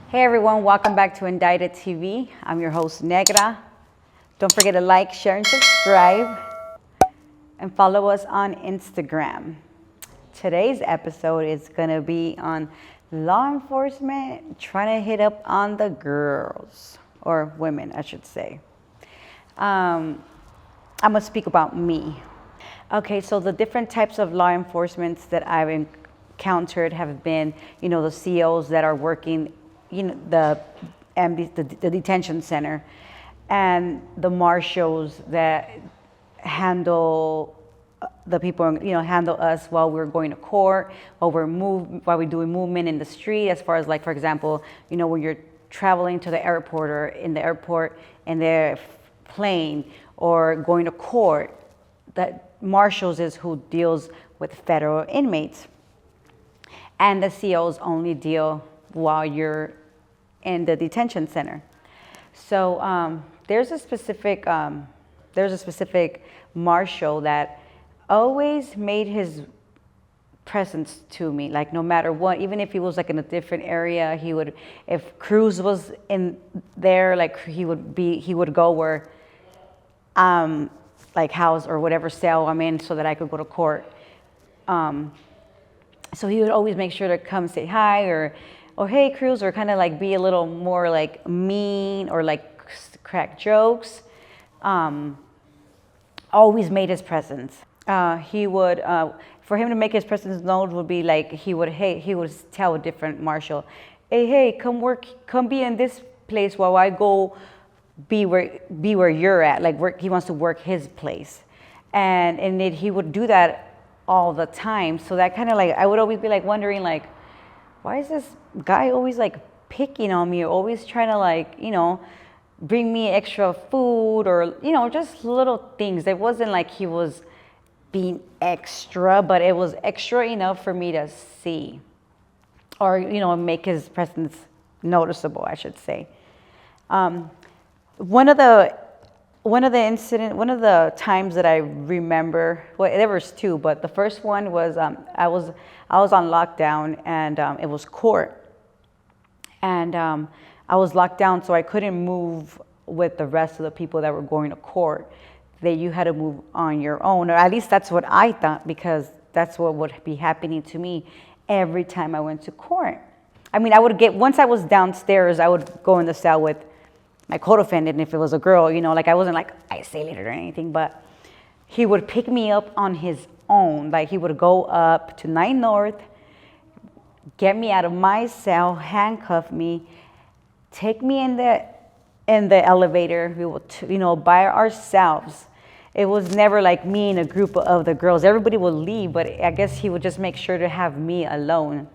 Hey everyone, welcome back to Indicted TV. I'm your host, Negra. Don't forget to like, share, and subscribe. And follow us on Instagram. Today's episode is gonna be on law enforcement trying to hit up on the girls, or women, I should say. I'm gonna speak about me. Okay, so the different types of law enforcement that I've encountered have been, the COs that are working, the detention center, and the marshals that handle the people, handle us while we're going to court, while we're doing movement in the street, as far as, like, for example, when you're traveling to the airport or in the airport in their plane or going to court. That marshals is who deals with federal inmates, and the COs only deal while you're in the detention center. So there's a specific marshal that always made his presence to me, like, no matter what, even if he was like in a different area, if Cruz was in there, like, he would go where like house or whatever cell I'm in so that I could go to court. So he would always make sure to come say hi or hey Cruz, or kind of like be a little more like mean or like crack jokes. Always made his presence. He would, for him to make his presence known would be like, he would tell a different marshal, hey, come be in this place while I go be where you're at. Like, he wants to work his place. And he would do that all the time. So that kind of, like, I would always be like wondering, like, why is this guy always like picking on me, or always trying to, like, bring me extra food, or, just little things. It wasn't like he was being extra, but it was extra enough for me to see, or, make his presence noticeable, I should say. One of the times that I remember, well, there was two, but the first one was I was on lockdown, and it was court, and I was locked down, so I couldn't move with the rest of the people that were going to court. That you had to move on your own, or at least that's what I thought, because that's what would be happening to me every time I went to court. I mean, once I was downstairs, I would go in the cell with my co-defendant if it was a girl, like, I wasn't like isolated or anything, but he would pick me up on his own. Like, he would go up to 9 North, get me out of my cell, handcuff me, take me in the elevator. We would, by ourselves. It was never like me and a group of the girls. Everybody would leave, but I guess he would just make sure to have me alone,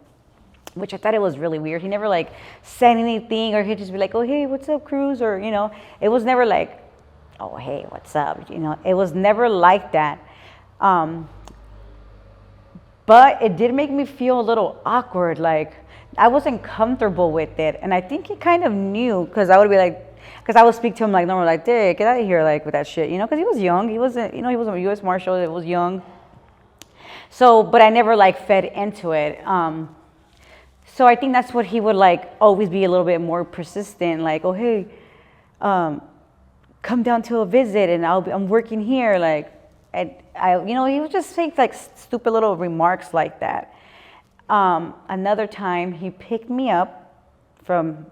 which I thought it was really weird. He never, like, said anything, or he'd just be like, oh, hey, what's up, Cruz? Or, it was never like, oh, hey, what's up? It was never like that. But it did make me feel a little awkward. Like, I wasn't comfortable with it. And I think he kind of knew, because I would be like, because I would speak to him like normal, like, Dick, get out of here, like, with that shit, because he was young. He wasn't, he was a U.S. Marshal. It was young. So, but I never, like, fed into it. So I think that's what he would, like, always be a little bit more persistent, like, oh, hey, come down to a visit, and I'm working here, like, and he would just say, like, stupid little remarks like that. Another time, he picked me up from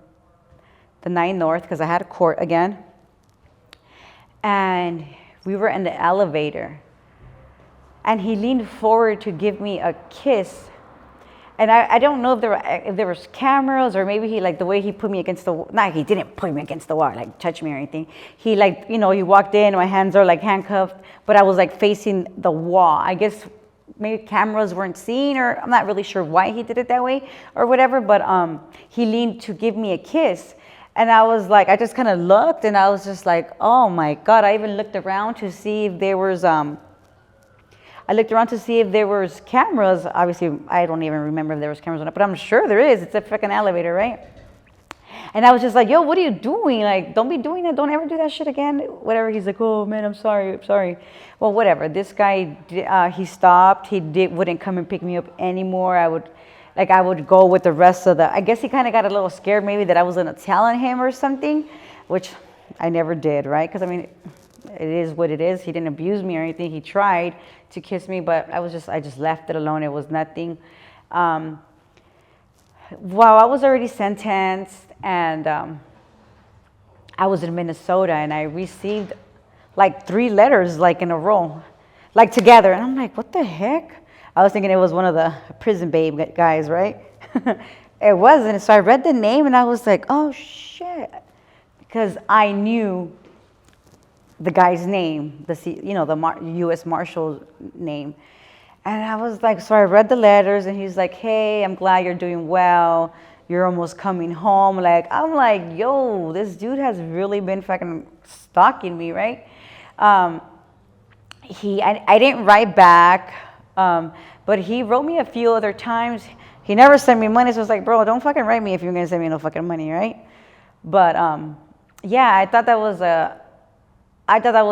the 9 North, because I had a court again, and we were in the elevator, and he leaned forward to give me a kiss. And I don't know if there was cameras, or maybe he, like, the way he put me against the wall. Nah, he didn't put me against the wall, like, touch me or anything. He, like, he walked in, my hands are, like, handcuffed, but I was, like, facing the wall. I guess maybe cameras weren't seen, or I'm not really sure why he did it that way or whatever, but he leaned to give me a kiss. And I was like, I just kind of looked, and I was just like, oh my God. I even looked around to see if there was cameras. Obviously, I don't even remember if there was cameras or not, but I'm sure there is. It's a freaking elevator, right? And I was just like, yo, what are you doing? Like, don't be doing that. Don't ever do that shit again. Whatever. He's like, oh, man, I'm sorry. Well, whatever. This guy, he stopped. He wouldn't come and pick me up anymore. like I would go with the rest of the, I guess he kind of got a little scared maybe that I was going to tell on him or something, which I never did, right? Because I mean, it is what it is. He didn't abuse me or anything. He tried to kiss me, but I just left it alone. It was nothing. Well, I was already sentenced, and I was in Minnesota, and I received like 3 letters like in a row, like together. And I'm like, what the heck? I was thinking it was one of the prison babe guys, right? It wasn't. So I read the name, and I was like, oh, shit. Because I knew the guy's name, the U.S. Marshal's name. And I was like, so I read the letters, and he's like, hey, I'm glad you're doing well. You're almost coming home. I'm like, yo, this dude has really been fucking stalking me, right? I didn't write back, but he wrote me a few other times. He never sent me money, so I was like, bro, don't fucking write me if you're gonna send me no fucking money, right? But yeah, I thought that was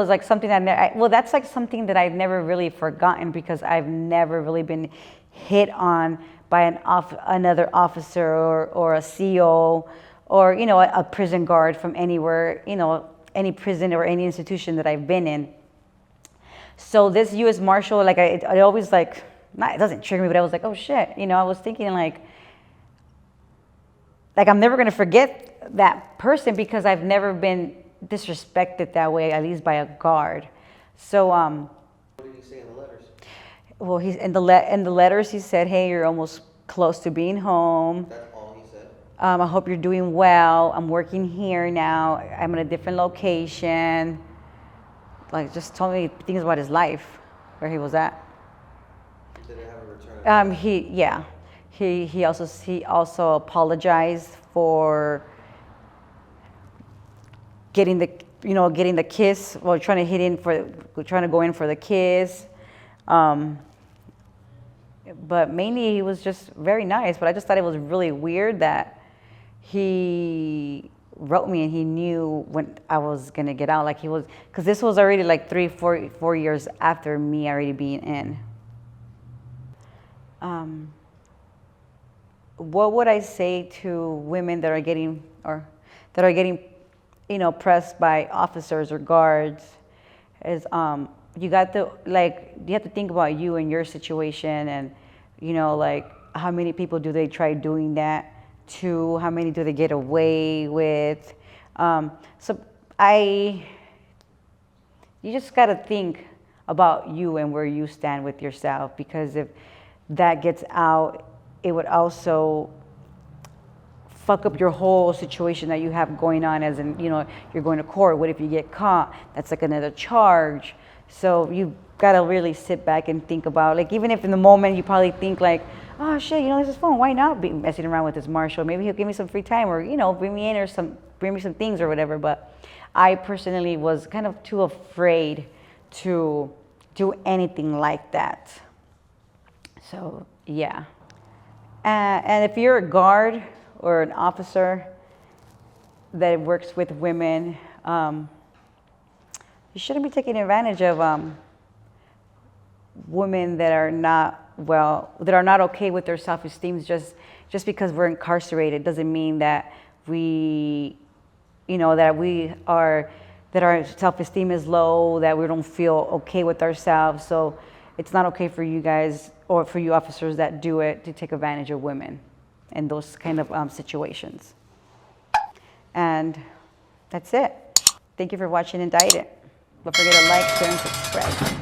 like something that's like something that I've never really forgotten, because I've never really been hit on by another officer or a CO or, a prison guard from anywhere, any prison or any institution that I've been in. So this U.S. Marshal, like I always like, it doesn't trigger me, but I was like, oh shit. I was thinking like I'm never going to forget that person, because I've never been disrespected that way, at least by a guard. So what did he say in the letters? well, he's in the letters he said, hey, you're almost close to being home. That's all he said? I hope you're doing well. I'm working here now. I'm in a different location. Like, just told me things about his life, where he was at. Did it have a return? He also apologized for getting the kiss, well, trying to go in for the kiss. But mainly he was just very nice. But I just thought it was really weird that he wrote me and he knew when I was gonna get out. Like, because this was already like 4 years after me already being in. What would I say to women that are getting pressed by officers or guards is, you have to think about you and your situation, and like, how many people do they try doing that to? How many do they get away with? So you just got to think about you and where you stand with yourself, because if that gets out, it would also fuck up your whole situation that you have going on, as in, you're going to court. What if you get caught? That's like another charge. So you've got to really sit back and think about, like, even if in the moment you probably think like, oh shit, this is fun. Why not be messing around with this Marshal? Maybe he'll give me some free time, or, bring me in, or bring me some things or whatever. But I personally was kind of too afraid to do anything like that. So yeah. And if you're a guard or an officer that works with women, you shouldn't be taking advantage of women that are not okay with their self-esteem. Just because we're incarcerated doesn't mean that that our self-esteem is low, that we don't feel okay with ourselves. So it's not okay for you guys, or for you officers that do it, to take advantage of women in those kind of situations. And that's it. Thank you for watching Indicted. Don't forget to like, share, and subscribe.